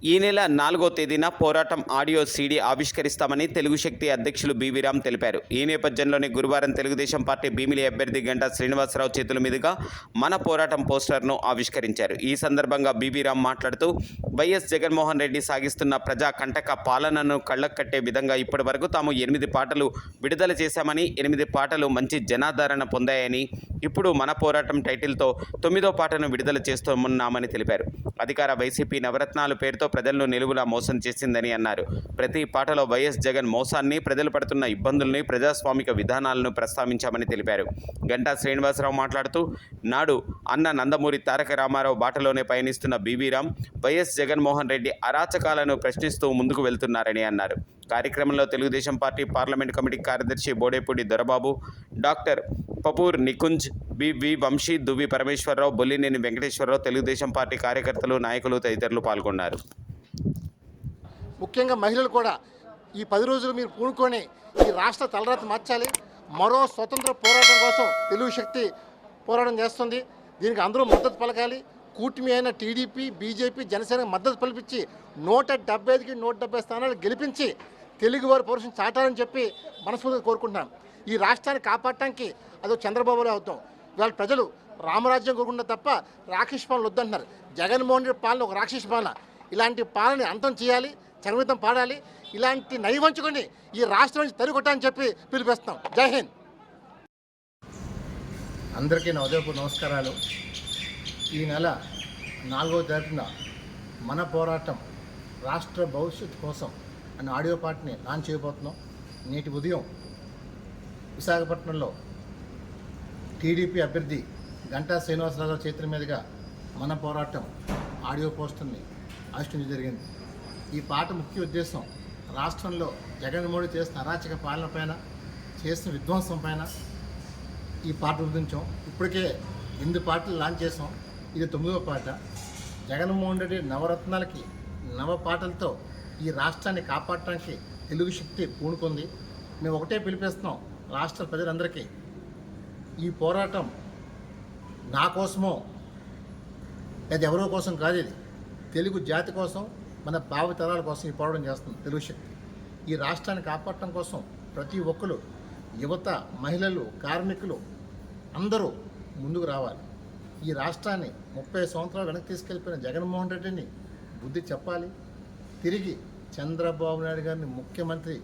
ఈ నెల 4వ తేదీన పోరాటం ఆడియో సీడీ ఆవిష్కరిస్తామని తెలుగు శక్తి అధ్యక్షులు బీవీ రామ్ తెలిపారు. ఈ నేపథ్యంలోనే గురువారం తెలుగుదేశం పార్టీ భీమిలి అభ్యర్థి గంటా శ్రీనివాసరావు చేతుల మీదుగా మన పోరాటం పోస్టర్ను ఆవిష్కరించారు. ఈ సందర్భంగా బీవీ రామ్ మాట్లాడుతూ వైఎస్ జగన్మోహన్ రెడ్డి సాగిస్తున్న ప్రజా కంటక పాలనను కళ్లకట్టే విధంగా ఇప్పటి వరకు తాము 8 పాటలు విడుదల చేశామని, 8 పాటలు మంచి జనాదరణ పొందాయని, ఇప్పుడు మన పోరాటం టైటిల్తో 9వ పాటను విడుదల చేస్తున్నామని తెలిపారు. అధికార వైసీపీ నవరత్నాలు పేరుతో ప్రజలను నిలువులా మోసం చేసిందని అన్నారు. ప్రతి పాటలో వైఎస్ జగన్ మోసాన్ని, ప్రజలు పడుతున్న ఇబ్బందుల్ని, ప్రజాస్వామిక విధానాలను ప్రస్తావించామని తెలిపారు. గంటా శ్రీనివాసరావు మాట్లాడుతూ నాడు అన్న నందమూరి తారక రామారావు బాటలోనే పయనిస్తున్న బీవీ రామ్ వైఎస్ జగన్మోహన్ రెడ్డి అరాచకాలను ప్రశ్నిస్తూ ముందుకు వెళ్తున్నారని అన్నారు. కార్యక్రమంలో తెలుగుదేశం పార్టీ పార్లమెంట్ కమిటీ కార్యదర్శి Bodepudi Dorababu, doctor Papur Nikunj, BV Vamsi, Duvvi Parameswararao, Bollineni Venkateswararao, Telugudesam party కార్యకర్తలు, నాయకులు తదితరులు పాల్గొన్నారు. ముఖ్యంగా మహిళలు కూడా ఈ 10 రోజులు మీరు పూనుకొని ఈ రాష్ట్ర తలరాత మార్చాలి. మరో స్వతంత్ర పోరాటం కోసం తెలుగు శక్తి పోరాటం చేస్తుంది. దీనికి అందరూ మద్దతు పలకాలి. కూటమి అయిన టీడీపీ, బీజేపీ, జనసేన మద్దతు పలిపించి 175కి 170 స్థానాలు గెలిపించి తెలుగువారి పౌరుషం చాటాలని చెప్పి మనస్ఫూర్తిగా కోరుకుంటున్నాం. ఈ రాష్ట్రాన్ని కాపాడటానికి అదో చంద్రబాబులో అవుతాం. ఇవాళ ప్రజలు రామరాజ్యం కోరుకుంటే తప్ప రాక్షస పాలన వద్దంటున్నారు. జగన్మోహన్ రెడ్డి పాలన ఒక రాక్షస పాలన. ఇలాంటి పాలన అంతం చేయాలి, చరమితం పాడాలి. ఇలాంటి నైవంచుకొని ఈ రాష్ట్రం నుంచి తరిగొట్టాలని చెప్పి పిలిపిస్తాం. జై హింద్. అందరికీ నా ఉదయపూర్ నమస్కారాలు. ఈ నెల 4వ తారీఖున మన పోరాటం రాష్ట్ర భవిష్యత్తు కోసం అనే ఆడియో పాటని లాంచ్ చేయబోతున్నాం. నేటి ఉదయం విశాఖపట్నంలో టీడీపీ అభ్యర్థి గంటా శ్రీనివాసరావు చేతుల మీదుగా మన పోరాటం ఆడియో పోస్టర్ని ఆవిష్కరించడం జరిగింది. ఈ పాట ముఖ్య ఉద్దేశం రాష్ట్రంలో జగన్మోహన్ రెడ్డి చేస్తున్న అరాచక పాలన పైన, చేస్తున్న విధ్వంసం పైన ఈ పాట రూపొందించాం. ఇప్పటికే 8 పాటలు లాంచ్ చేసాం. ఇది 9వ పాట. జగన్మోహన్ రెడ్డి నవరత్నాలకి నవ పాటలతో ఈ రాష్ట్రాన్ని కాపాడటానికి తెలుగు శక్తి పూనుకుంది. మేము ఒకటే పిలిపిస్తున్నాం రాష్ట్ర ప్రజలందరికీ, ఈ పోరాటం నా కోసమో లేదా ఎవరో కోసం కాదు, ఇది తెలుగు జాతి కోసం, మన భావితరాల కోసం ఈ పోరాటం చేస్తుంది తెలుగు శక్తి. ఈ రాష్ట్రాన్ని కాపాడటం కోసం ప్రతి ఒక్కరు, యువత, మహిళలు, కార్మికులు అందరూ ముందుకు రావాలి. ఈ రాష్ట్రాన్ని 30 సంవత్సరాలు వెనక్కి తీసుకెళ్ళిపోయిన జగన్మోహన్ రెడ్డిని బుద్ధి చెప్పాలి. తిరిగి చంద్రబాబు నాయుడు గారిని ముఖ్యమంత్రి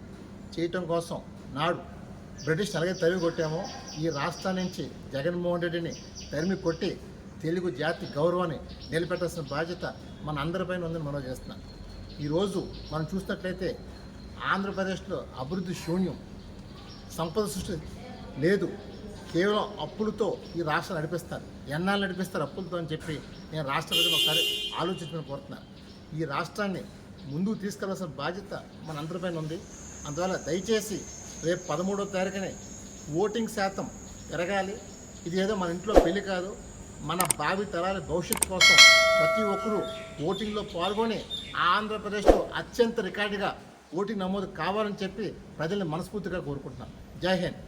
చేయటం కోసం నాడు బ్రిటిష్ అలాగే తరిమి కొట్టామో, ఈ రాష్ట్రం నుంచి జగన్మోహన్ రెడ్డిని తరిమి కొట్టి తెలుగు జాతి గౌరవాన్ని నిలబెట్టాల్సిన బాధ్యత మన అందరిపైన ఉందని మనం చేస్తున్నాం. ఈరోజు మనం చూసినట్లయితే ఆంధ్రప్రదేశ్లో అభివృద్ధి శూన్యం, సంపద సృష్టి లేదు. కేవలం అప్పులతో ఈ రాష్ట్రం నడిపిస్తారు. ఎన్నాళ్ళు నడిపిస్తారు అప్పులతో అని చెప్పి నేను రాష్ట్ర ప్రజలు ఒకసారి ఆలోచించమని కోరుతున్నాను. ఈ రాష్ట్రాన్ని ముందుకు తీసుకెళ్లాల్సిన బాధ్యత మన అందరిపైన ఉంది. అందువల్ల దయచేసి రేపు 13వ తారీఖునే ఓటింగ్ శాతం పెరగాలి. ఇది ఏదో మన ఇంట్లో పెళ్లి కాదు, మన భావి తరాల భవిష్యత్తు కోసం ప్రతి ఒక్కరూ ఓటింగ్లో పాల్గొని ఆంధ్రప్రదేశ్లో అత్యంత రికార్డుగా ఓటింగ్ నమోదు కావాలని చెప్పి ప్రజల్ని మనస్ఫూర్తిగా కోరుకుంటున్నాం. జై హింద్.